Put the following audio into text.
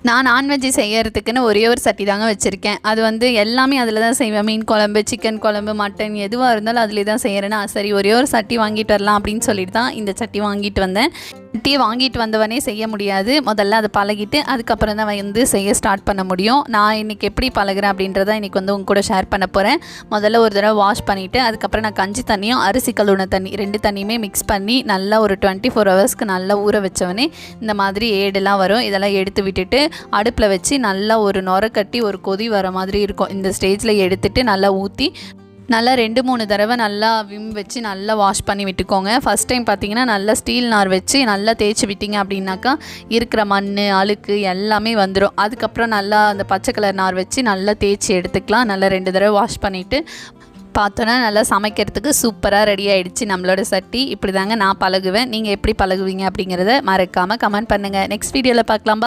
நான் நான்வெஜ் செய்யறதுக்குன்னு ஒரே ஒரு சட்டி தாங்க வச்சுருக்கேன். அது வந்து எல்லாமே அதில் தான் செய்வேன். மீன் குழம்பு, சிக்கன் குழம்பு, மட்டன் எதுவாக இருந்தாலும் அதிலே தான் செய்கிறேன்னா, சரி ஒரே ஒரு சட்டி வாங்கிட்டு வரலாம் அப்படின்னு சொல்லிட்டு தான் இந்த சட்டி வாங்கிட்டு வந்தேன். சட்டியை வாங்கிட்டு வந்தவனே செய்ய முடியாது. முதல்ல அதை பழகிட்டு அதுக்கப்புறம் தான் வந்து செய்ய ஸ்டார்ட் பண்ண முடியும். நான் இன்றைக்கி எப்படி பழகிறேன் அப்படின்றத இன்றைக்கி வந்து உங்க கூட ஷேர் பண்ண போகிறேன். முதல்ல ஒரு தடவை வாஷ் பண்ணிவிட்டு அதுக்கப்புறம் நான் கஞ்சி தண்ணியும் அரிசி கழுவுன தண்ணி 2 தண்ணியுமே மிக்ஸ் பண்ணி நல்லா ஒரு 24 ஹவர்ஸ்க்கு நல்லா ஊற வச்சவனே இந்த மாதிரி ஏடெல்லாம் வரும். இதெல்லாம் எடுத்து விட்டுட்டு அடுப்பில் வச்சு நல்லா ஒரு நுர கட்டி ஒரு கொதி வர மாதிரி இருக்கும். இந்த ஸ்டேஜில் எடுத்துட்டு நல்லா ஊற்றி நல்லா 2-3 தடவை நல்லா விம் வச்சு நல்லா வாஷ் பண்ணி விட்டுக்கோங்க. ஃபஸ்ட் டைம் பார்த்தீங்கன்னா நல்லா ஸ்டீல் நார் வச்சு நல்லா தேய்ச்சி விட்டிங்க அப்படின்னாக்கா இருக்கிற மண் அழுக்கு எல்லாமே வந்துடும். அதுக்கப்புறம் நல்லா அந்த பச்சை கலர் நார் வச்சு நல்லா தேய்ச்சி எடுத்துக்கலாம். நல்லா 2 தடவை வாஷ் பண்ணிவிட்டு பார்த்தோன்னா நல்லா சமைக்கிறதுக்கு சூப்பராக ரெடி ஆகிடுச்சு நம்மளோட சட்டி. இப்படி தாங்க நான் பழகுவேன். நீங்கள் எப்படி பழகுவீங்க அப்படிங்கிறத மறக்காமல் கமெண்ட் பண்ணுங்கள். நெக்ஸ்ட் வீடியோவில் பார்க்கலாம்.